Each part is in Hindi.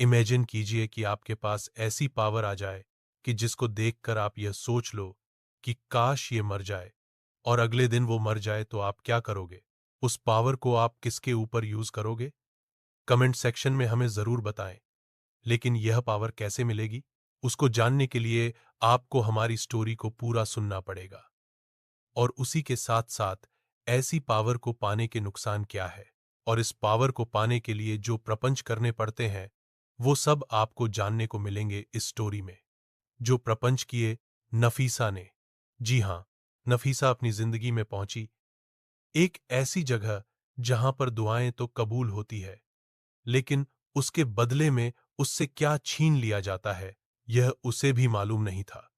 इमेजिन कीजिए कि आपके पास ऐसी पावर आ जाए कि जिसको देखकर आप यह सोच लो कि काश ये मर जाए, और अगले दिन वो मर जाए तो आप क्या करोगे? उस पावर को आप किसके ऊपर यूज करोगे? कमेंट सेक्शन में हमें जरूर बताएं। लेकिन यह पावर कैसे मिलेगी? उसको जानने के लिए आपको हमारी स्टोरी को पूरा सुनना पड़ेगा। और उसी के साथ साथ ऐसी पावर को पाने के नुकसान क्या है, और इस पावर को पाने के लिए जो प्रपंच करने पड़ते हैं, वो सब आपको जानने को मिलेंगे इस स्टोरी में। जो प्रपंच किए नफीसा ने। जी हां, नफीसा अपनी जिंदगी में पहुंची एक ऐसी जगह जहां पर दुआएं तो कबूल होती है, लेकिन उसके बदले में उससे क्या छीन लिया जाता है, यह उसे भी मालूम नहीं था।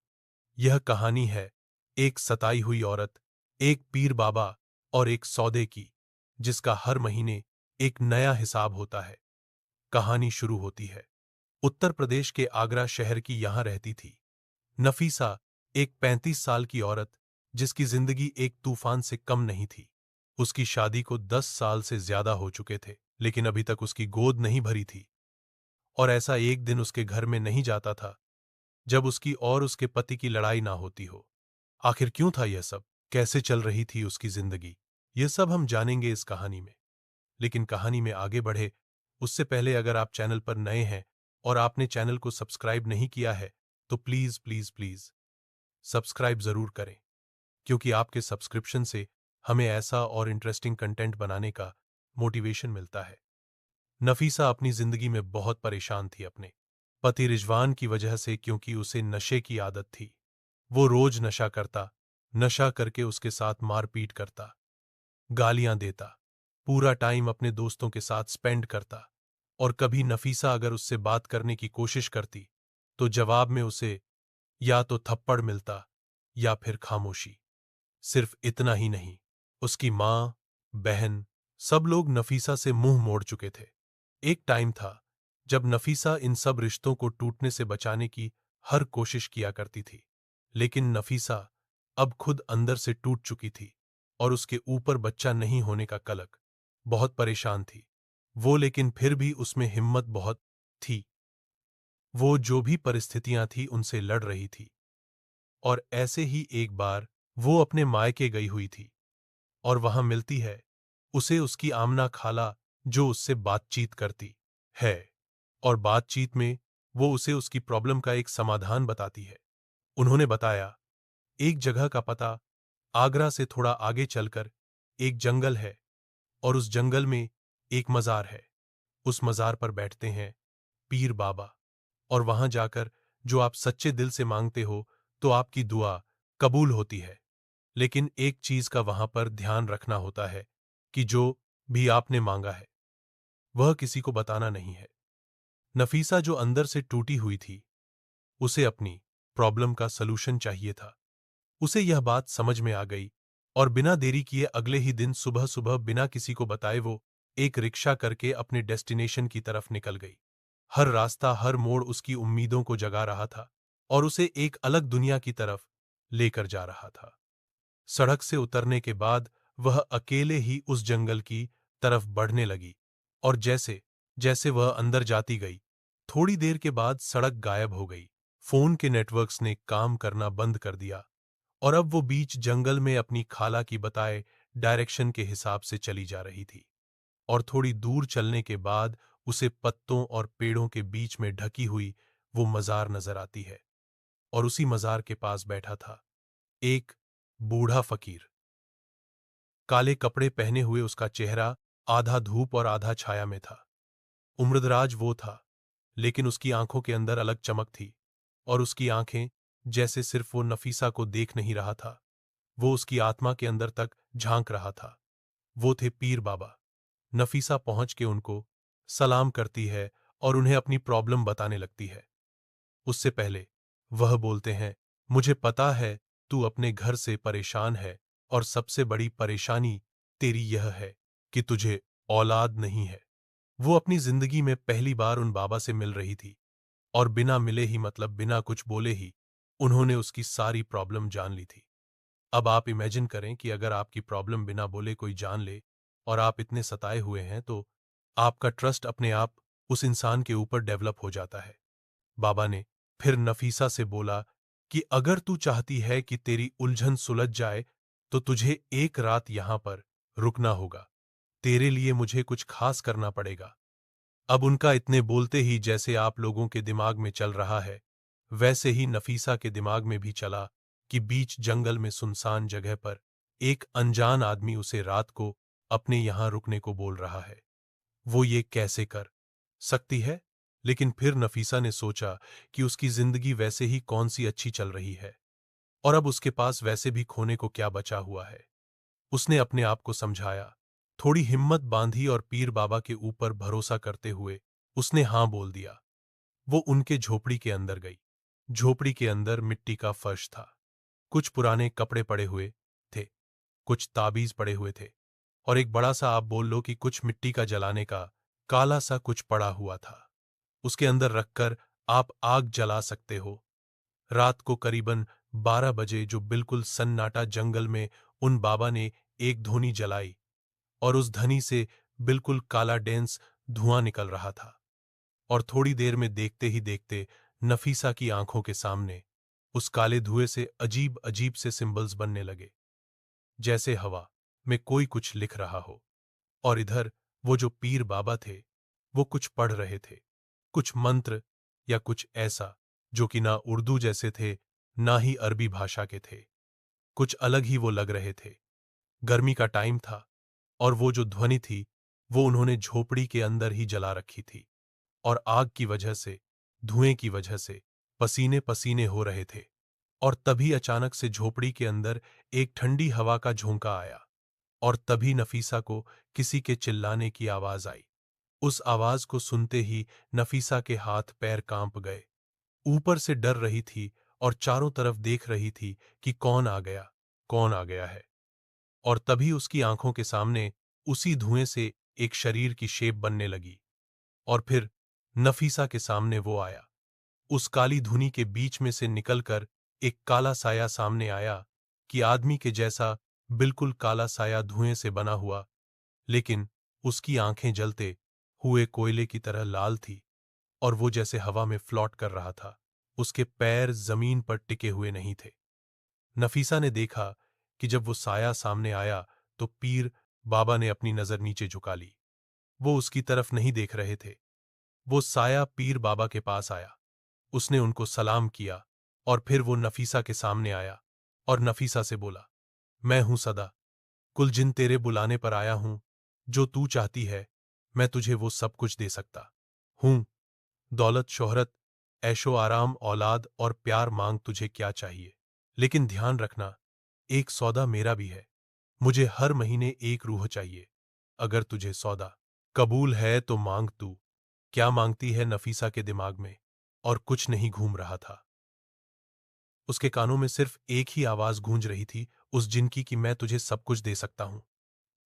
यह कहानी है एक सताई हुई औरत, एक पीर बाबा और एक सौदे की, जिसका हर महीने एक नया हिसाब होता है। कहानी शुरू होती है उत्तर प्रदेश के आगरा शहर की। यहां रहती थी नफीसा, एक 35 साल की औरत, जिसकी जिंदगी एक तूफान से कम नहीं थी। उसकी शादी को 10 साल से ज्यादा हो चुके थे, लेकिन अभी तक उसकी गोद नहीं भरी थी। और ऐसा एक दिन उसके घर में नहीं जाता था जब उसकी और उसके पति की लड़ाई ना होती हो। आखिर क्यों था यह सब? कैसे चल रही थी उसकी जिंदगी? यह सब हम जानेंगे इस कहानी में। लेकिन कहानी में आगे बढ़े उससे पहले अगर आप चैनल पर नए हैं और आपने चैनल को सब्सक्राइब नहीं किया है, तो प्लीज प्लीज प्लीज सब्सक्राइब जरूर करें, क्योंकि आपके सब्सक्रिप्शन से हमें ऐसा और इंटरेस्टिंग कंटेंट बनाने का मोटिवेशन मिलता है। नफीसा अपनी जिंदगी में बहुत परेशान थी अपने पति रिजवान की वजह से, क्योंकि उसे नशे की आदत थी। वो रोज नशा करता, नशा करके उसके साथ मारपीट करता, गालियां देता, पूरा टाइम अपने दोस्तों के साथ स्पेंड करता। और कभी नफीसा अगर उससे बात करने की कोशिश करती तो जवाब में उसे या तो थप्पड़ मिलता या फिर खामोशी। सिर्फ इतना ही नहीं, उसकी मां, बहन, सब लोग नफीसा से मुंह मोड़ चुके थे। एक टाइम था जब नफीसा इन सब रिश्तों को टूटने से बचाने की हर कोशिश किया करती थी, लेकिन नफीसा अब खुद अंदर से टूट चुकी थी और उसके ऊपर बच्चा नहीं होने का कलंक। बहुत परेशान थी वो, लेकिन फिर भी उसमें हिम्मत बहुत थी। वो जो भी परिस्थितियां थी उनसे लड़ रही थी। और ऐसे ही एक बार वो अपने मायके गई हुई थी और वहां मिलती है उसे उसकी आमना खाला, जो उससे बातचीत करती है। और बातचीत में वो उसे उसकी प्रॉब्लम का एक समाधान बताती है। उन्होंने बताया, एक जगह का पता, आगरा से थोड़ा आगे चलकर एक जंगल है, और उस जंगल में एक मजार है। उस मजार पर बैठते हैं पीर बाबा, और वहां जाकर जो आप सच्चे दिल से मांगते हो तो आपकी दुआ कबूल होती है। लेकिन एक चीज का वहां पर ध्यान रखना होता है कि जो भी आपने मांगा है वह किसी को बताना नहीं है। नफीसा जो अंदर से टूटी हुई थी, उसे अपनी प्रॉब्लम का सलूशन चाहिए था। उसे यह बात समझ में आ गई और बिना देरी किए अगले ही दिन सुबह सुबह बिना किसी को बताए वो एक रिक्शा करके अपने डेस्टिनेशन की तरफ निकल गई। हर रास्ता, हर मोड़ उसकी उम्मीदों को जगा रहा था और उसे एक अलग दुनिया की तरफ लेकर जा रहा था। सड़क से उतरने के बाद वह अकेले ही उस जंगल की तरफ बढ़ने लगी, और जैसे जैसे वह अंदर जाती गई, थोड़ी देर के बाद सड़क गायब हो गई। फोन के नेटवर्क्स ने काम करना बंद कर दिया और अब वो बीच जंगल में अपनी खाला की बताए डायरेक्शन के हिसाब से चली जा रही थी। और थोड़ी दूर चलने के बाद उसे पत्तों और पेड़ों के बीच में ढकी हुई वो मजार नजर आती है, और उसी मजार के पास बैठा था एक बूढ़ा फकीर। काले कपड़े पहने हुए उसका चेहरा आधा धूप और आधा छाया में था। उम्रदराज वो था, लेकिन उसकी आंखों के अंदर अलग चमक थी, और उसकी आंखें जैसे सिर्फ वो नफीसा को देख नहीं रहा था, वो उसकी आत्मा के अंदर तक झांक रहा था। वो थे पीर बाबा। नफीसा पहुंच के उनको सलाम करती है और उन्हें अपनी प्रॉब्लम बताने लगती है। उससे पहले वह बोलते हैं, मुझे पता है तू अपने घर से परेशान है, और सबसे बड़ी परेशानी तेरी यह है कि तुझे औलाद नहीं है। वो अपनी जिंदगी में पहली बार उन बाबा से मिल रही थी, और बिना मिले ही, मतलब बिना कुछ बोले ही, उन्होंने उसकी सारी प्रॉब्लम जान ली थी। अब आप इमेजिन करें कि अगर आपकी प्रॉब्लम बिना बोले कोई जान ले और आप इतने सताए हुए हैं, तो आपका ट्रस्ट अपने आप उस इंसान के ऊपर डेवलप हो जाता है। बाबा ने फिर नफीसा से बोला कि अगर तू चाहती है कि तेरी उलझन सुलझ जाए तो तुझे एक रात यहां पर रुकना होगा। तेरे लिए मुझे कुछ खास करना पड़ेगा। अब उनका इतने बोलते ही जैसे आप लोगों के दिमाग में चल रहा है, वैसे ही नफीसा के दिमाग में भी चला कि बीच जंगल में सुनसान जगह पर एक अनजान आदमी उसे रात को अपने यहां रुकने को बोल रहा है। वो ये कैसे कर सकती है? लेकिन फिर नफीसा ने सोचा कि उसकी जिंदगी वैसे ही कौन सी अच्छी चल रही है और अब उसके पास वैसे भी खोने को क्या बचा हुआ है। उसने अपने आप को समझाया, थोड़ी हिम्मत बांधी और पीर बाबा के ऊपर भरोसा करते हुए उसने हां बोल दिया। वो उनके झोपड़ी के अंदर गई। झोपड़ी के अंदर मिट्टी का फर्श था। कुछ पुराने कपड़े पड़े हुए थे, कुछ ताबीज पड़े हुए थे और एक बड़ा सा, आप बोल लो कि कुछ मिट्टी का जलाने का काला सा कुछ पड़ा हुआ था। उसके अंदर रखकर आप आग जला सकते हो। रात को करीबन 12 बजे जो बिल्कुल सन्नाटा जंगल में उन बाबा ने एक धोनी जलाई और उस धनी से बिल्कुल काला डेंस धुआं निकल रहा था। और थोड़ी देर में देखते ही देखते नफीसा की आंखों के सामने उस काले धुएं से अजीब अजीब से सिंबल्स बनने लगे, जैसे हवा में कोई कुछ लिख रहा हो। और इधर वो जो पीर बाबा थे वो कुछ पढ़ रहे थे, कुछ मंत्र या कुछ ऐसा जो कि ना उर्दू जैसे थे ना ही अरबी भाषा के थे। कुछ अलग ही वो लग रहे थे। गर्मी का टाइम था और वो जो ध्वनि थी वो उन्होंने झोपड़ी के अंदर ही जला रखी थी और आग की वजह से, धुएं की वजह से पसीने पसीने हो रहे थे। और तभी अचानक से झोपड़ी के अंदर एक ठंडी हवा का झोंका आया और तभी नफीसा को किसी के चिल्लाने की आवाज आई। उस आवाज को सुनते ही नफीसा के हाथ पैर कांप गए। ऊपर से डर रही थी और चारों तरफ देख रही थी कि कौन आ गया है। और तभी उसकी आंखों के सामने उसी धुएं से एक शरीर की शेप बनने लगी और फिर नफीसा के सामने वो आया। उस काली धुनी के बीच में से निकलकर एक काला साया सामने आया कि आदमी के जैसा, बिल्कुल काला साया धुएं से बना हुआ, लेकिन उसकी आंखें जलते हुए कोयले की तरह लाल थी और वो जैसे हवा में फ्लॉट कर रहा था। उसके पैर जमीन पर टिके हुए नहीं थे। नफीसा ने देखा कि जब वो साया सामने आया तो पीर बाबा ने अपनी नजर नीचे झुका ली। वो उसकी तरफ नहीं देख रहे थे। वो साया पीर बाबा के पास आया। उसने उनको सलाम किया और फिर वो नफीसा के सामने आया और नफीसा से बोला, मैं हूं सदा, कुल जिन तेरे बुलाने पर आया हूं। जो तू चाहती है मैं तुझे वो सब कुछ दे सकता हूं। दौलत, शोहरत, ऐशो आराम, औलाद और प्यार, मांग तुझे क्या चाहिए। लेकिन ध्यान रखना, एक सौदा मेरा भी है। मुझे हर महीने एक रूह चाहिए। अगर तुझे सौदा कबूल है तो मांग तू। क्या मांगती है? नफीसा के दिमाग में और कुछ नहीं घूम रहा था। उसके कानों में सिर्फ एक ही आवाज गूंज रही थी, उस जिन की, मैं तुझे सब कुछ दे सकता हूं।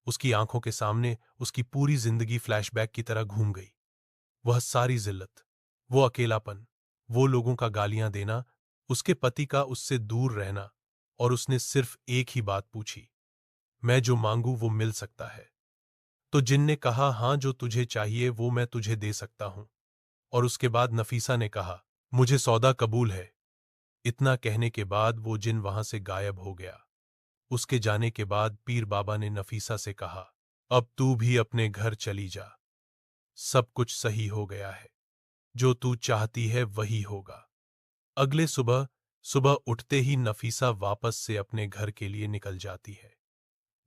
उसकी आंखों के सामने उसकी पूरी जिंदगी फ्लैशबैक की तरह घूम गई। वह सारी जिल्लत, वो अकेलापन, वो लोगों का गालियां देना, उसके पति का उससे दूर रहना। और उसने सिर्फ एक ही बात पूछी, मैं जो मांगू वो मिल सकता है? तो जिन ने कहा, हां, जो तुझे चाहिए वो मैं तुझे दे सकता हूं। और उसके बाद नफीसा ने कहा, मुझे सौदा कबूल है। इतना कहने के बाद वो जिन वहां से गायब हो गया। उसके जाने के बाद पीर बाबा ने नफीसा से कहा, अब तू भी अपने घर चली जा। सब कुछ सही हो गया है। जो तू चाहती है वही होगा। अगले सुबह सुबह उठते ही नफीसा वापस से अपने घर के लिए निकल जाती है।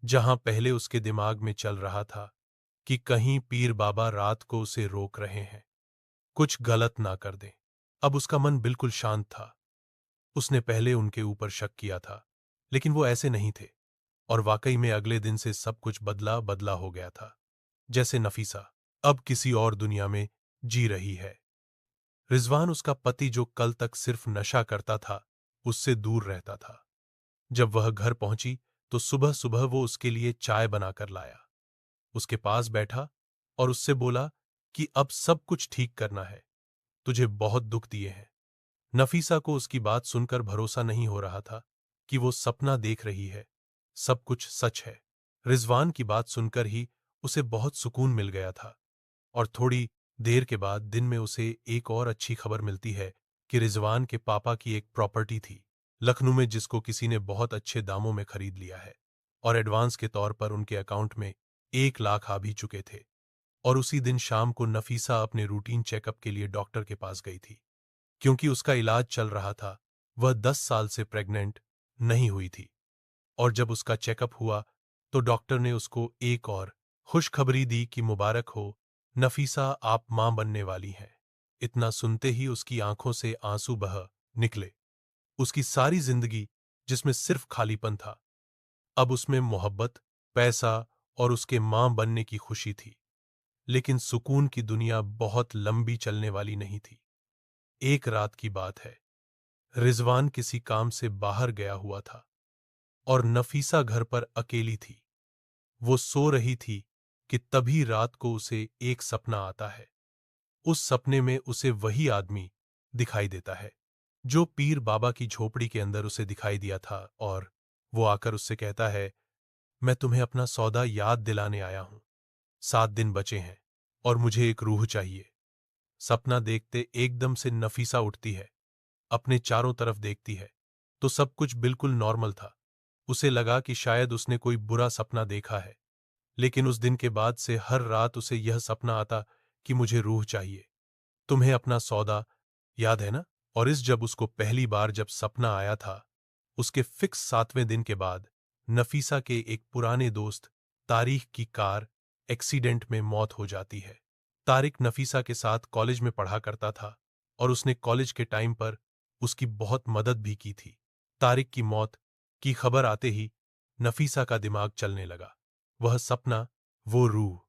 जहां पहले उसके दिमाग में चल रहा था कि कहीं पीर बाबा रात को उसे रोक रहे हैं, कुछ गलत ना कर दें। अब उसका मन बिल्कुल शांत था। उसने पहले उनके ऊपर शक किया था, लेकिन वो ऐसे नहीं थे। और वाकई में अगले दिन से सब कुछ बदला बदला हो गया था। जैसे नफीसा अब किसी और दुनिया में जी रही है। रिजवान, उसका पति जो कल तक सिर्फ नशा करता था, उससे दूर रहता था। जब वह घर पहुंची तो सुबह सुबह वो उसके लिए चाय बनाकर लाया। उसके पास बैठा और उससे बोला कि अब सब कुछ ठीक करना है। तुझे बहुत दुख दिए हैं। नफीसा को उसकी बात सुनकर भरोसा नहीं हो रहा था कि वो सपना देख रही है, सब कुछ सच है। रिजवान की बात सुनकर ही उसे बहुत सुकून मिल गया था और थोड़ी देर के बाद दिन में उसे एक और अच्छी खबर मिलती है कि रिजवान के पापा की एक प्रॉपर्टी थी लखनऊ में, जिसको किसी ने बहुत अच्छे दामों में खरीद लिया है और एडवांस के तौर पर उनके अकाउंट में 1 लाख आ भी चुके थे। और उसी दिन शाम को नफीसा अपने रूटीन चेकअप के लिए डॉक्टर के पास गई थी, क्योंकि उसका इलाज चल रहा था। वह 10 साल से प्रेग्नेंट नहीं हुई थी, और जब उसका चेकअप हुआ तो डॉक्टर ने उसको एक और खुशखबरी दी कि मुबारक हो नफीसा, आप मां बनने वाली हैं। इतना सुनते ही उसकी आंखों से आंसू बह निकले। उसकी सारी जिंदगी, जिसमें सिर्फ खालीपन था, अब उसमें मोहब्बत, पैसा और उसके मां बनने की खुशी थी। लेकिन सुकून की दुनिया बहुत लंबी चलने वाली नहीं थी। एक रात की बात है। रिजवान किसी काम से बाहर गया हुआ था और नफीसा घर पर अकेली थी। वो सो रही थी कि तभी रात को उसे एक सपना आता है। उस सपने में उसे वही आदमी दिखाई देता है जो पीर बाबा की झोपड़ी के अंदर उसे दिखाई दिया था, और वो आकर उससे कहता है, मैं तुम्हें अपना सौदा याद दिलाने आया हूं। 7 दिन बचे हैं और मुझे एक रूह चाहिए। सपना देखते एकदम से नफीसा उठती है, अपने चारों तरफ देखती है तो सब कुछ बिल्कुल नॉर्मल था। उसे लगा कि शायद उसने कोई बुरा सपना देखा है, लेकिन उस दिन के बाद से हर रात उसे यह सपना आता कि मुझे रूह चाहिए, तुम्हें अपना सौदा याद है ना। और इस जब उसको पहली बार जब सपना आया था, उसके फिक्स 7वें दिन के बाद नफीसा के एक पुराने दोस्त तारिक की कार एक्सीडेंट में मौत हो जाती है। तारिक नफीसा के साथ कॉलेज में पढ़ा करता था और उसने कॉलेज के टाइम पर उसकी बहुत मदद भी की थी। तारिक की मौत की खबर आते ही नफीसा का दिमाग चलने लगा। वह सपना, वो रूह,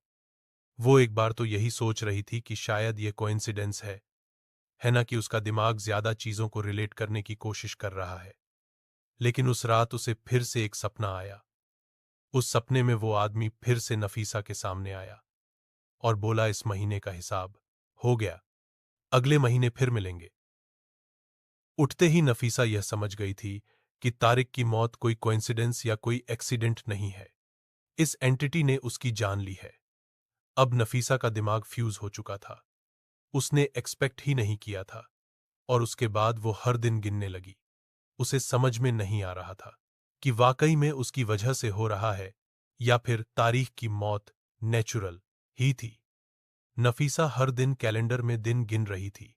वो एक बार तो यही सोच रही थी कि शायद ये कोइंसिडेंस है ना, कि उसका दिमाग ज्यादा चीजों को रिलेट करने की कोशिश कर रहा है। लेकिन उस रात उसे फिर से एक सपना आया। उस सपने में वो आदमी फिर से नफीसा के सामने आया और बोला, इस महीने का हिसाब हो गया, अगले महीने फिर मिलेंगे। उठते ही नफीसा यह समझ गई थी कि तारिक की मौत कोई कोइंसिडेंस या कोई एक्सीडेंट नहीं है। इस एंटिटी ने उसकी जान ली है। अब नफीसा का दिमाग फ्यूज हो चुका था। उसने एक्सपेक्ट ही नहीं किया था, और उसके बाद वो हर दिन गिनने लगी। उसे समझ में नहीं आ रहा था कि वाकई में उसकी वजह से हो रहा है या फिर तारीख की मौत नेचुरल ही थी। नफीसा हर दिन कैलेंडर में दिन गिन रही थी,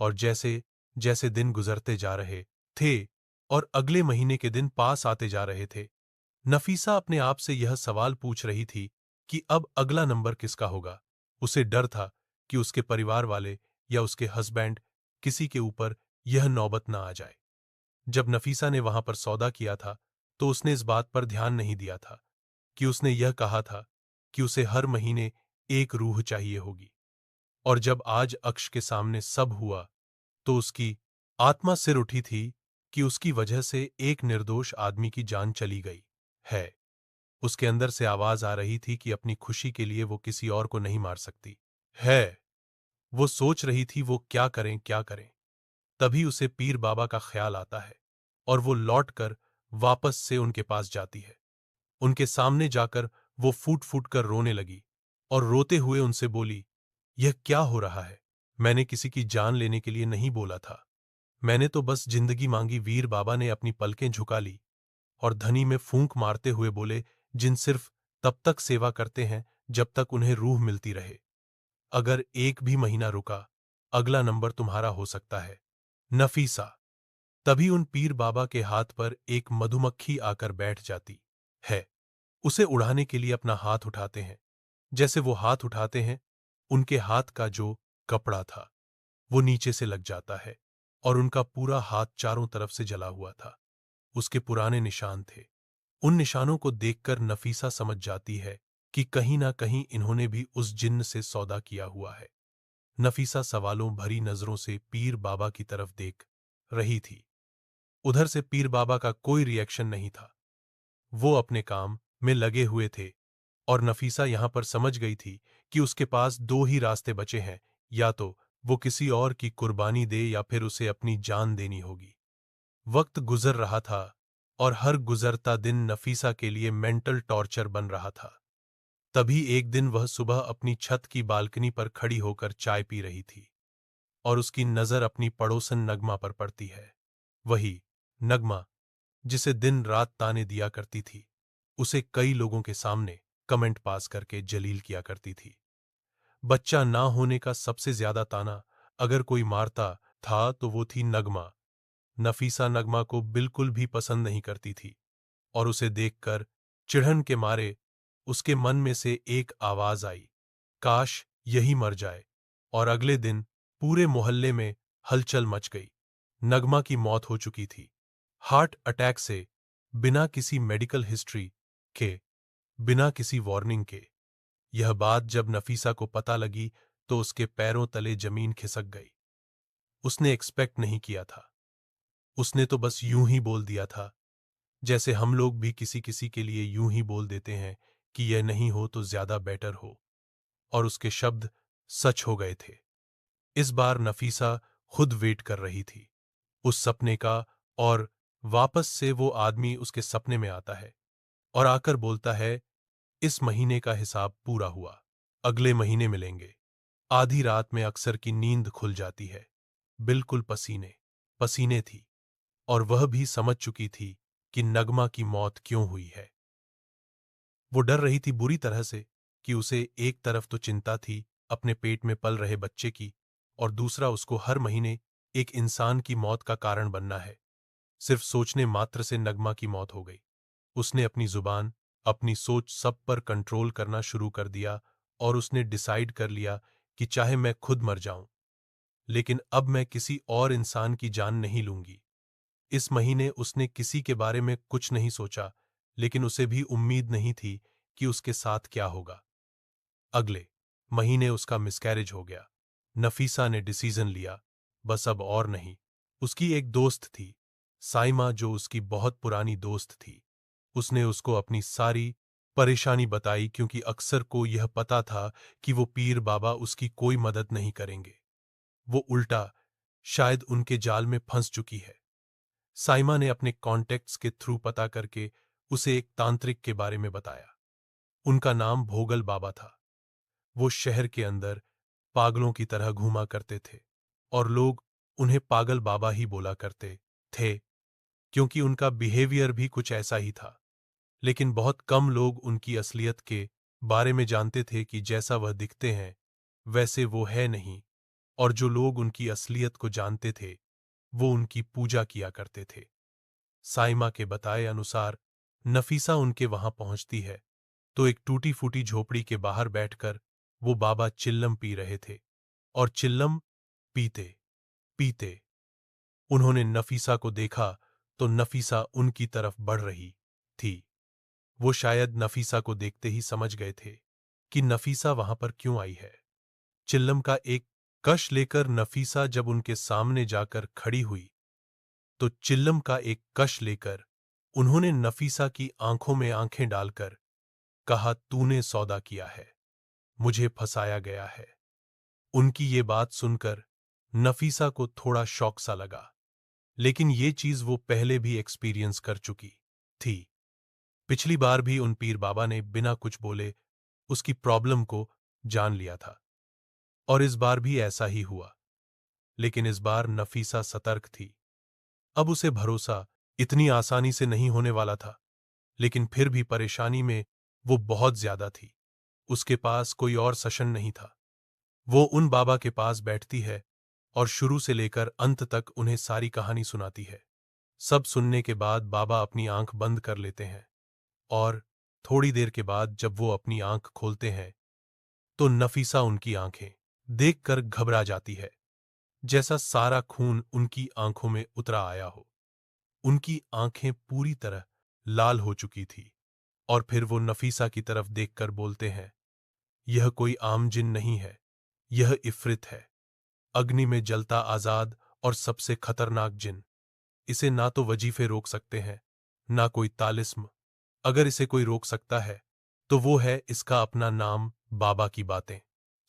और जैसे जैसे दिन गुजरते जा रहे थे और अगले महीने के दिन पास आते जा रहे थे, नफीसा अपने आप से यह सवाल पूछ रही थी कि अब अगला नंबर किसका होगा। उसे डर था कि उसके परिवार वाले या उसके हस्बैंड किसी के ऊपर यह नौबत ना आ जाए। जब नफीसा ने वहां पर सौदा किया था तो उसने इस बात पर ध्यान नहीं दिया था कि उसने यह कहा था कि उसे हर महीने एक रूह चाहिए होगी। और जब आज अक्ष के सामने सब हुआ तो उसकी आत्मा सिर उठी थी कि उसकी वजह से एक निर्दोष आदमी की जान चली गई है। उसके अंदर से आवाज आ रही थी कि अपनी खुशी के लिए वो किसी और को नहीं मार सकती है। वो सोच रही थी वो क्या करें क्या करें। तभी उसे पीर बाबा का ख्याल आता है और वो लौटकर वापस से उनके पास जाती है। उनके सामने जाकर वो फूट फूट कर रोने लगी और रोते हुए उनसे बोली, यह क्या हो रहा है। मैंने किसी की जान लेने के लिए नहीं बोला था। मैंने तो बस जिंदगी मांगी। वीर बाबा ने अपनी पलकें झुका ली और धनी में फूंक मारते हुए बोले, जिन सिर्फ तब तक सेवा करते हैं जब तक उन्हें रूह मिलती रहे। अगर एक भी महीना रुका, अगला नंबर तुम्हारा हो सकता है। नफीसा। तभी उन पीर बाबा के हाथ पर एक मधुमक्खी आकर बैठ जाती है। उसे उड़ाने के लिए अपना हाथ उठाते हैं। जैसे वो हाथ उठाते हैं, उनके हाथ का जो कपड़ा था वो नीचे से लग जाता है और उनका पूरा हाथ चारों तरफ से जला हुआ था। उसके पुराने निशान थे। उन निशानों को देखकर नफीसा समझ जाती है कि कहीं ना कहीं इन्होंने भी उस जिन्न से सौदा किया हुआ है। नफीसा सवालों भरी नजरों से पीर बाबा की तरफ देख रही थी। उधर से पीर बाबा का कोई रिएक्शन नहीं था। वो अपने काम में लगे हुए थे, और नफीसा यहां पर समझ गई थी कि उसके पास दो ही रास्ते बचे हैं, या तो वो किसी और की कुर्बानी दे या फिर उसे अपनी जान देनी होगी। वक्त गुजर रहा था और हर गुजरता दिन नफीसा के लिए मेंटल टॉर्चर बन रहा था। तभी एक दिन वह सुबह अपनी छत की बालकनी पर खड़ी होकर चाय पी रही थी और उसकी नजर अपनी पड़ोसन नगमा पर पड़ती है। वही नगमा जिसे दिन रात ताने दिया करती थी, उसे कई लोगों के सामने कमेंट पास करके जलील किया करती थी। बच्चा ना होने का सबसे ज्यादा ताना अगर कोई मारता था तो वो थी नगमा। नफीसा नगमा को बिल्कुल भी पसंद नहीं करती थी और उसे देखकर चिढ़न के मारे उसके मन में से एक आवाज आई, काश यही मर जाए। और अगले दिन पूरे मोहल्ले में हलचल मच गई। नगमा की मौत हो चुकी थी, हार्ट अटैक से, बिना किसी मेडिकल हिस्ट्री के, बिना किसी वार्निंग के। यह बात जब नफीसा को पता लगी तो उसके पैरों तले जमीन खिसक गई। उसने एक्सपेक्ट नहीं किया था। उसने तो बस यूं ही बोल दिया था, जैसे हम लोग भी किसी किसी के लिए यूं ही बोल देते हैं कि यह नहीं हो तो ज्यादा बेटर हो। और उसके शब्द सच हो गए थे। इस बार नफीसा खुद वेट कर रही थी उस सपने का, और वापस से वो आदमी उसके सपने में आता है और आकर बोलता है, इस महीने का हिसाब पूरा हुआ, अगले महीने मिलेंगे। आधी रात में अक्सर की नींद खुल जाती है, बिल्कुल पसीने पसीने थी, और वह भी समझ चुकी थी कि नगमा की मौत क्यों हुई है। वो डर रही थी बुरी तरह से कि उसे एक तरफ तो चिंता थी अपने पेट में पल रहे बच्चे की, और दूसरा उसको हर महीने एक इंसान की मौत का कारण बनना है। सिर्फ सोचने मात्र से नगमा की मौत हो गई। उसने अपनी जुबान, अपनी सोच सब पर कंट्रोल करना शुरू कर दिया और उसने डिसाइड कर लिया कि चाहे मैं खुद मर जाऊं, लेकिन अब मैं किसी और इंसान की जान नहीं लूंगी। इस महीने उसने किसी के बारे में कुछ नहीं सोचा, लेकिन उसे भी उम्मीद नहीं थी कि उसके साथ क्या होगा। अगले महीने उसका मिसकैरेज हो गया। नफीसा ने डिसीजन लिया, बस अब और नहीं। उसकी एक दोस्त थी, साइमा, जो उसकी बहुत पुरानी दोस्त थी। उसने उसको अपनी सारी परेशानी बताई क्योंकि अक्सर को यह पता था कि वो पीर बाबा उसकी कोई मदद नहीं करेंगे। वो उल्टा शायद उनके जाल में फंस चुकी है। साइमा ने अपने कॉन्टेक्ट्स के थ्रू पता करके उसे एक तांत्रिक के बारे में बताया। उनका नाम भोगल बाबा था। वो शहर के अंदर पागलों की तरह घूमा करते थे और लोग उन्हें पागल बाबा ही बोला करते थे क्योंकि उनका बिहेवियर भी कुछ ऐसा ही था। लेकिन बहुत कम लोग उनकी असलियत के बारे में जानते थे कि जैसा वह दिखते हैं वैसे वो है नहीं, और जो लोग उनकी असलियत को जानते थे वो उनकी पूजा किया करते थे। साइमा के बताए अनुसार नफीसा उनके वहां पहुंचती है तो एक टूटी फूटी झोपड़ी के बाहर बैठकर वो बाबा चिल्लम पी रहे थे, और चिल्लम पीते पीते उन्होंने नफीसा को देखा तो नफीसा उनकी तरफ बढ़ रही थी। वो शायद नफीसा को देखते ही समझ गए थे कि नफीसा वहां पर क्यों आई है। चिल्लम का एक कश लेकर नफीसा जब उनके सामने जाकर खड़ी हुई तो चिल्लम का एक कश लेकर उन्होंने नफीसा की आंखों में आंखें डालकर कहा, तूने सौदा किया है, मुझे फंसाया गया है। उनकी ये बात सुनकर नफीसा को थोड़ा शौक सा लगा, लेकिन ये चीज वो पहले भी एक्सपीरियंस कर चुकी थी। पिछली बार भी उन पीर बाबा ने बिना कुछ बोले उसकी प्रॉब्लम को जान लिया था, और इस बार भी ऐसा ही हुआ। लेकिन इस बार नफीसा सतर्क थी। अब उसे भरोसा इतनी आसानी से नहीं होने वाला था, लेकिन फिर भी परेशानी में वो बहुत ज्यादा थी। उसके पास कोई और सशन नहीं था। वो उन बाबा के पास बैठती है और शुरू से लेकर अंत तक उन्हें सारी कहानी सुनाती है। सब सुनने के बाद बाबा अपनी आंख बंद कर लेते हैं, और थोड़ी देर के बाद जब वो अपनी आंख खोलते हैं तो नफीसा उनकी आंखें देखकर घबरा जाती है, जैसा सारा खून उनकी आंखों में उतरा आया हो। उनकी आंखें पूरी तरह लाल हो चुकी थी, और फिर वो नफीसा की तरफ देखकर बोलते हैं, यह कोई आम जिन नहीं है, यह इफ्रित है, अग्नि में जलता आजाद और सबसे खतरनाक जिन। इसे ना तो वजीफे रोक सकते हैं, ना कोई तालिस्म। अगर इसे कोई रोक सकता है तो वो है इसका अपना नाम, बाबा की बातें।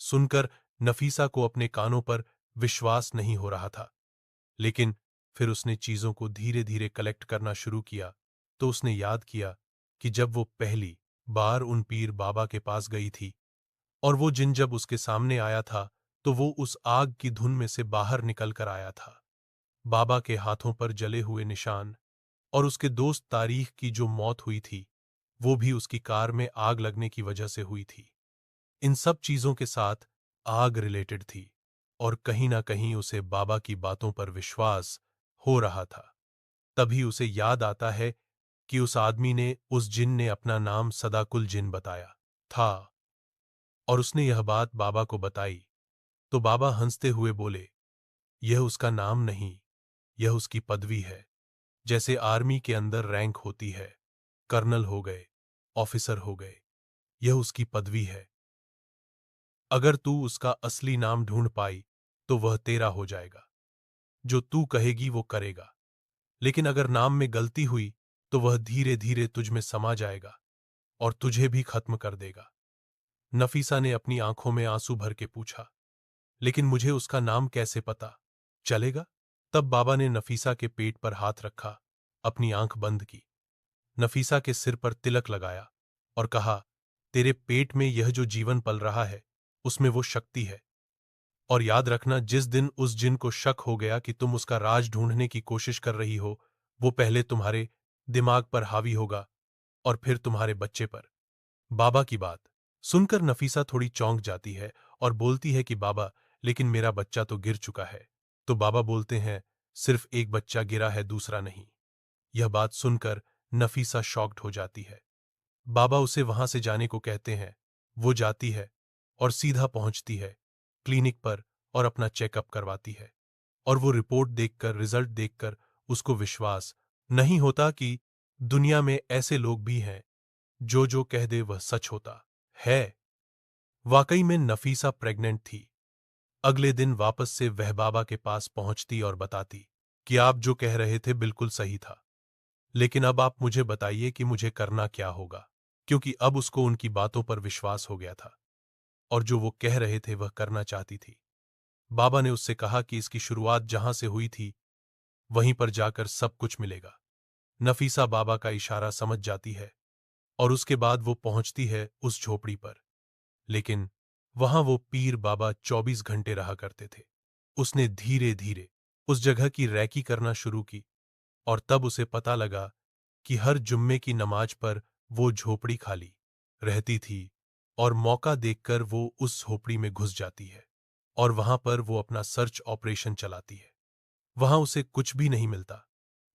सुनकर नफीसा को अपने कानों पर विश्वास नहीं हो रहा था, लेकिन फिर उसने चीजों को धीरे धीरे कलेक्ट करना शुरू किया तो उसने याद किया कि जब वो पहली बार उन पीर बाबा के पास गई थी, और वो जिन जब उसके सामने आया था तो वो उस आग की धुन में से बाहर निकल कर आया था। बाबा के हाथों पर जले हुए निशान, और उसके दोस्त तारीख की जो मौत हुई थी वो भी उसकी कार में आग लगने की वजह से हुई थी। इन सब चीजों के साथ आग रिलेटेड थी, और कहीं ना कहीं उसे बाबा की बातों पर विश्वास हो रहा था। तभी उसे याद आता है कि उस आदमी ने, उस जिन ने अपना नाम सदाकुल जिन बताया था, और उसने यह बात बाबा को बताई। तो बाबा हंसते हुए बोले, यह उसका नाम नहीं, यह उसकी पदवी है। जैसे आर्मी के अंदर रैंक होती है, कर्नल हो गए, ऑफिसर हो गए, यह उसकी पदवी है। अगर तू उसका असली नाम ढूंढ पाई तो वह तेरा हो जाएगा। जो तू कहेगी वो करेगा। लेकिन अगर नाम में गलती हुई तो वह धीरे धीरे तुझ में समा जाएगा और तुझे भी खत्म कर देगा। नफीसा ने अपनी आंखों में आंसू भर के पूछा, लेकिन मुझे उसका नाम कैसे पता चलेगा? तब बाबा ने नफीसा के पेट पर हाथ रखा, अपनी आंख बंद की, नफीसा के सिर पर तिलक लगाया और कहा, तेरे पेट में यह जो जीवन पल रहा है उसमें वो शक्ति है। और याद रखना, जिस दिन उस जिन को शक हो गया कि तुम उसका राज ढूंढने की कोशिश कर रही हो, वो पहले तुम्हारे दिमाग पर हावी होगा और फिर तुम्हारे बच्चे पर। बाबा की बात सुनकर नफीसा थोड़ी चौंक जाती है और बोलती है कि बाबा, लेकिन मेरा बच्चा तो गिर चुका है। तो बाबा बोलते हैं, सिर्फ एक बच्चा गिरा है, दूसरा नहीं। यह बात सुनकर नफीसा शॉक्ड हो जाती है। बाबा उसे वहां से जाने को कहते हैं। वो जाती है और सीधा पहुंचती है क्लिनिक पर और अपना चेकअप करवाती है। और वो रिपोर्ट देखकर, रिजल्ट देखकर उसको विश्वास नहीं होता कि दुनिया में ऐसे लोग भी हैं जो जो कह दे वह सच होता है। वाकई में नफीसा प्रेग्नेंट थी। अगले दिन वापस से वह बाबा के पास पहुंचती और बताती कि आप जो कह रहे थे बिल्कुल सही था, लेकिन अब आप मुझे बताइए कि मुझे करना क्या होगा, क्योंकि अब उसको उनकी बातों पर विश्वास हो गया था और जो वो कह रहे थे वह करना चाहती थी। बाबा ने उससे कहा कि इसकी शुरुआत जहां से हुई थी वहीं पर जाकर सब कुछ मिलेगा। नफीसा बाबा का इशारा समझ जाती है और उसके बाद वो पहुंचती है उस झोपड़ी पर। लेकिन वहां वो पीर बाबा 24 घंटे रहा करते थे। उसने धीरे धीरे उस जगह की रैकी करना शुरू की, और तब उसे पता लगा कि हर जुम्मे की नमाज पर वो झोपड़ी खाली रहती थी, और मौका देखकर वो उस झोपड़ी में घुस जाती है और वहां पर वो अपना सर्च ऑपरेशन चलाती है। वहां उसे कुछ भी नहीं मिलता,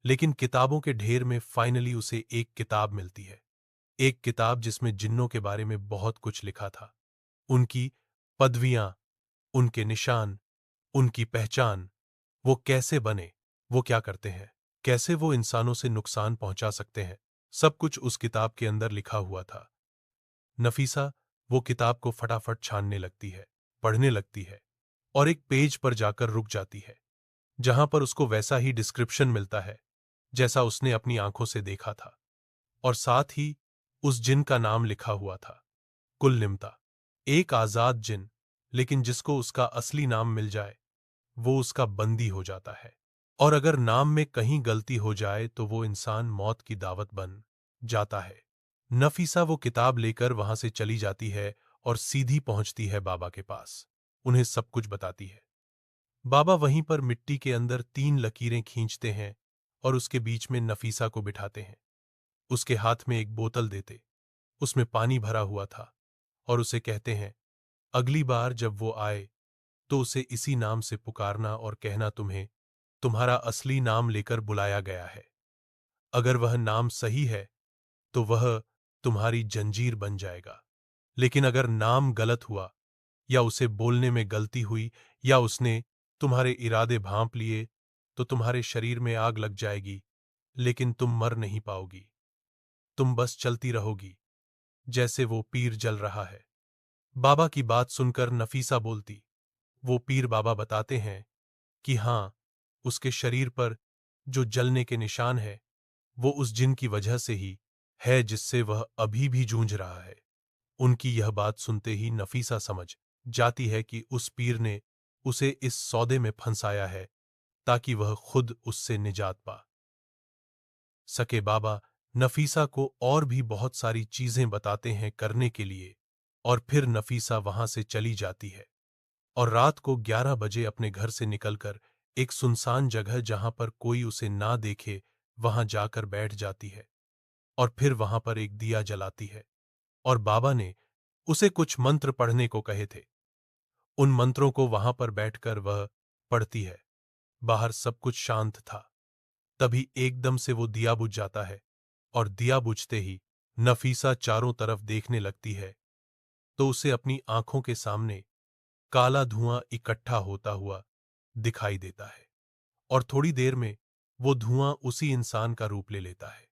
लेकिन किताबों के ढेर में फाइनली उसे एक किताब मिलती है। एक किताब जिसमें जिन्नों के बारे में बहुत कुछ लिखा था, उनकी पदवियां, उनके निशान, उनकी पहचान, वो कैसे बने, वो क्या करते हैं, कैसे वो इंसानों से नुकसान पहुंचा सकते हैं, सब कुछ उस किताब के अंदर लिखा हुआ था। नफीसा वो किताब को फटाफट छानने लगती है, पढ़ने लगती है, और एक पेज पर जाकर रुक जाती है जहां पर उसको वैसा ही डिस्क्रिप्शन मिलता है जैसा उसने अपनी आंखों से देखा था, और साथ ही उस जिन का नाम लिखा हुआ था, कुल निमता। एक आजाद जिन, लेकिन जिसको उसका असली नाम मिल जाए वो उसका बंदी हो जाता है, और अगर नाम में कहीं गलती हो जाए तो वो इंसान मौत की दावत बन जाता है। नफीसा वो किताब लेकर वहां से चली जाती है और सीधी पहुंचती है बाबा के पास। उन्हें सब कुछ बताती है। बाबा वहीं पर मिट्टी के अंदर 3 लकीरें खींचते हैं और उसके बीच में नफीसा को बिठाते हैं। उसके हाथ में एक बोतल देते, उसमें पानी भरा हुआ था, और उसे कहते हैं, अगली बार जब वो आए तो उसे इसी नाम से पुकारना और कहना तुम्हें तुम्हारा असली नाम लेकर बुलाया गया है। अगर वह नाम सही है तो वह तुम्हारी जंजीर बन जाएगा, लेकिन अगर नाम गलत हुआ, या उसे बोलने में गलती हुई, या उसने तुम्हारे इरादे भांप लिए, तो तुम्हारे शरीर में आग लग जाएगी, लेकिन तुम मर नहीं पाओगी। तुम बस चलती रहोगी जैसे वो पीर जल रहा है। बाबा की बात सुनकर नफीसा बोलती, वो पीर बाबा बताते हैं कि हां, उसके शरीर पर जो जलने के निशान है वो उस जिन की वजह से ही है जिससे वह अभी भी जूझ रहा है। उनकी यह बात सुनते ही नफीसा समझ जाती है कि उस पीर ने उसे इस सौदे में फंसाया है ताकि वह खुद उससे निजात पा सके। बाबा नफीसा को और भी बहुत सारी चीजें बताते हैं करने के लिए, और फिर नफीसा वहां से चली जाती है और रात को 11 बजे अपने घर से निकलकर एक सुनसान जगह जहां पर कोई उसे ना देखे वहां जाकर बैठ जाती है और फिर वहां पर एक दिया जलाती है। और बाबा ने उसे कुछ मंत्र पढ़ने को कहे थे। उन मंत्रों को वहां पर बैठकर वह पढ़ती है। बाहर सब कुछ शांत था। तभी एकदम से वो दिया बुझ जाता है और दिया बुझते ही नफीसा चारों तरफ देखने लगती है तो उसे अपनी आंखों के सामने काला धुआं इकट्ठा होता हुआ दिखाई देता है और थोड़ी देर में वो धुआं उसी इंसान का रूप ले लेता है।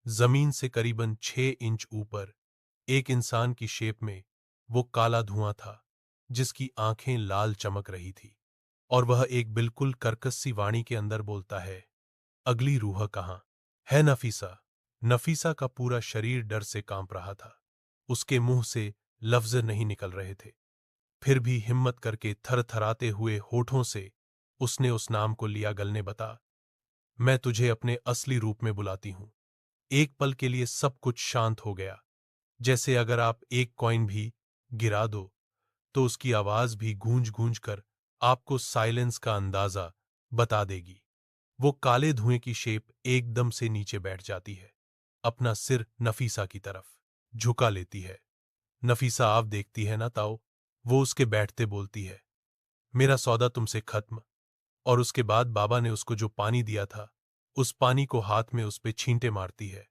जमीन से करीबन 6 इंच ऊपर एक इंसान की शेप में वो काला धुआं था जिसकी आंखें लाल चमक रही थी और वह एक बिल्कुल कर्कश सी वाणी के अंदर बोलता है, अगली रूह कहाँ है नफीसा। नफीसा का पूरा शरीर डर से कांप रहा था। उसके मुंह से लफ्ज नहीं निकल रहे थे। फिर भी हिम्मत करके थरथराते हुए होठों से उसने उस नाम को लिया गलने बता, मैं तुझे अपने असली रूप में बुलाती हूं। एक पल के लिए सब कुछ शांत हो गया, जैसे अगर आप एक कॉइन भी गिरा दो तो उसकी आवाज भी गूंज गूंज कर आपको साइलेंस का अंदाजा बता देगी। वो काले धुएं की शेप एकदम से नीचे बैठ जाती है, अपना सिर नफीसा की तरफ झुका लेती है। नफीसा आप देखती है ना ताओ, वो उसके बैठते बोलती है, मेरा सौदा तुमसे खत्म। और उसके बाद बाबा ने उसको जो पानी दिया था उस पानी को हाथ में उस पे छींटे मारती है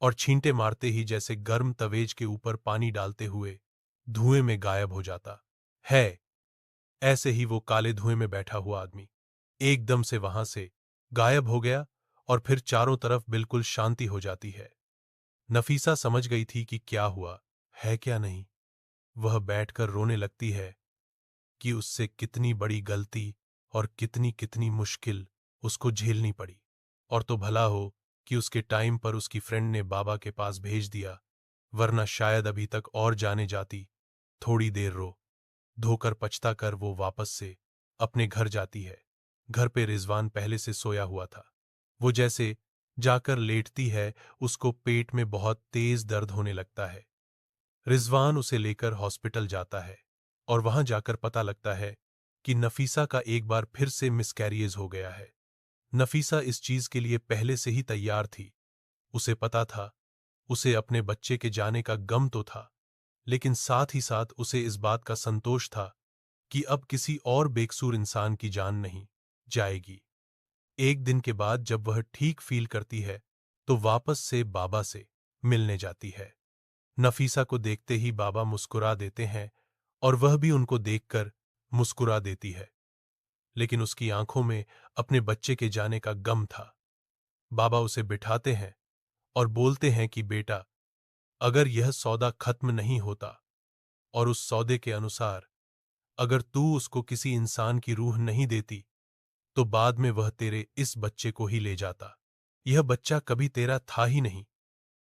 और छींटे मारते ही जैसे गर्म तवेज के ऊपर पानी डालते हुए धुएं में गायब हो जाता है। ऐसे ही वो काले धुएं में बैठा हुआ आदमी एकदम से वहां से गायब हो गया और फिर चारों तरफ बिल्कुल शांति हो जाती है। नफीसा समझ गई थी कि क्या हुआ है क्या नहीं। वह बैठकर रोने लगती है कि उससे कितनी बड़ी गलती और कितनी कितनी मुश्किल उसको झेलनी पड़ी। और तो भला हो कि उसके टाइम पर उसकी फ्रेंड ने बाबा के पास भेज दिया, वरना शायद अभी तक और जाने जाती। थोड़ी देर रो धोकर पछता कर वो वापस से अपने घर जाती है। घर पे रिजवान पहले से सोया हुआ था। वो जैसे जाकर लेटती है उसको पेट में बहुत तेज दर्द होने लगता है। रिजवान उसे लेकर हॉस्पिटल जाता है और वहां जाकर पता लगता है कि नफीसा का एक बार फिर से मिसकैरियज हो गया है। नफीसा इस चीज के लिए पहले से ही तैयार थी। उसे पता था, उसे अपने बच्चे के जाने का गम तो था, लेकिन साथ ही साथ उसे इस बात का संतोष था कि अब किसी और बेकसूर इंसान की जान नहीं जाएगी। एक दिन के बाद जब वह ठीक फील करती है तो वापस से बाबा से मिलने जाती है। नफीसा को देखते ही बाबा मुस्कुरा देते हैं और वह भी उनको देखकर मुस्कुरा देती है, लेकिन उसकी आंखों में अपने बच्चे के जाने का गम था। बाबा उसे बिठाते हैं और बोलते हैं कि बेटा, अगर यह सौदा खत्म नहीं होता और उस सौदे के अनुसार अगर तू उसको किसी इंसान की रूह नहीं देती तो बाद में वह तेरे इस बच्चे को ही ले जाता। यह बच्चा कभी तेरा था ही नहीं,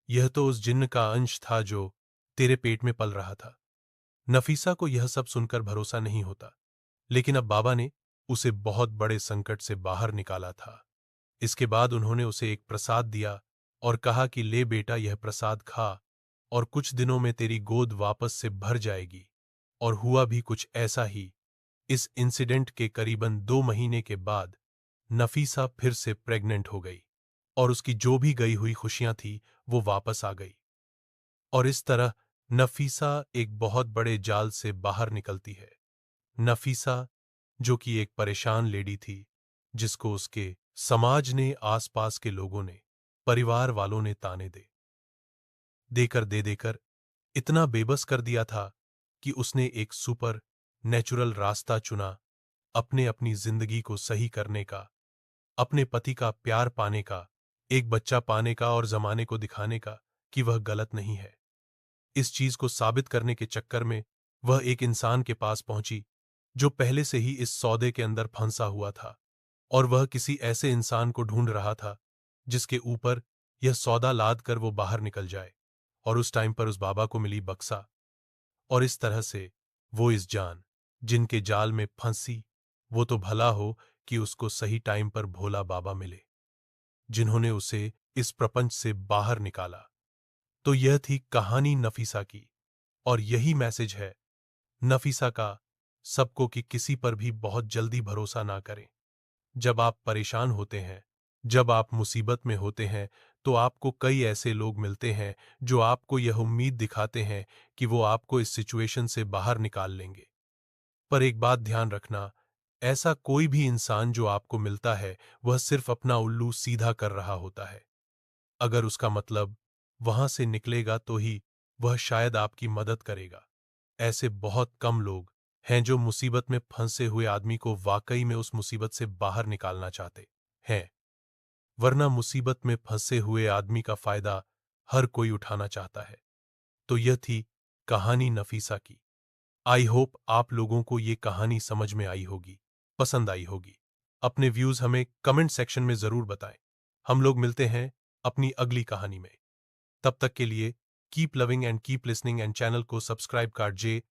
यह तो उस जिन्न का अंश था जो तेरे पेट में पल रहा था। नफीसा को यह सब सुनकर भरोसा नहीं होता, लेकिन अब बाबा ने उसे बहुत बड़े संकट से बाहर निकाला था। इसके बाद उन्होंने उसे एक प्रसाद दिया और कहा कि ले बेटा, यह प्रसाद खा और कुछ दिनों में तेरी गोद वापस से भर जाएगी। और हुआ भी कुछ ऐसा ही। इस इंसिडेंट के करीबन 2 महीने के बाद नफीसा फिर से प्रेग्नेंट हो गई और उसकी जो भी गई हुई खुशियां थी वो वापस आ गई। और इस तरह नफीसा एक बहुत बड़े जाल से बाहर निकलती है। नफीसा जो कि एक परेशान लेडी थी, जिसको उसके समाज ने, आसपास के लोगों ने, परिवार वालों ने ताने देकर इतना बेबस कर दिया था कि उसने एक सुपर नेचुरल रास्ता चुना अपने अपनी जिंदगी को सही करने का, अपने पति का प्यार पाने का, एक बच्चा पाने का और जमाने को दिखाने का कि वह गलत नहीं है। इस चीज को साबित करने के चक्कर में वह एक इंसान के पास पहुंची जो पहले से ही इस सौदे के अंदर फंसा हुआ था और वह किसी ऐसे इंसान को ढूंढ रहा था जिसके ऊपर यह सौदा लाद कर वो बाहर निकल जाए। और उस टाइम पर उस बाबा को मिली बक्सा और इस तरह से वो इस जान जिनके जाल में फंसी, वो तो भला हो कि उसको सही टाइम पर भोला बाबा मिले जिन्होंने उसे इस प्रपंच से बाहर निकाला। तो यह थी कहानी नफीसा की, और यही मैसेज है नफीसा का सबको कि किसी पर भी बहुत जल्दी भरोसा ना करें। जब आप परेशान होते हैं, जब आप मुसीबत में होते हैं, तो आपको कई ऐसे लोग मिलते हैं जो आपको यह उम्मीद दिखाते हैं कि वो आपको इस सिचुएशन से बाहर निकाल लेंगे। पर एक बात ध्यान रखना, ऐसा कोई भी इंसान जो आपको मिलता है, वह सिर्फ अपना उल्लू सीधा कर रहा होता है। अगर उसका मतलब वहां से निकलेगा तो ही वह शायद आपकी मदद करेगा। ऐसे बहुत कम लोग हैं जो मुसीबत में फंसे हुए आदमी को वाकई में उस मुसीबत से बाहर निकालना चाहते हैं, वरना मुसीबत में फंसे हुए आदमी का फायदा हर कोई उठाना चाहता है। तो यह थी कहानी नफीसा की। आई होप आप लोगों को ये कहानी समझ में आई होगी, पसंद आई होगी। अपने व्यूज हमें कमेंट सेक्शन में जरूर बताएं। हम लोग मिलते हैं अपनी अगली कहानी में। तब तक के लिए keep loving and keep listening and channel को सब्सक्राइब कीजिए।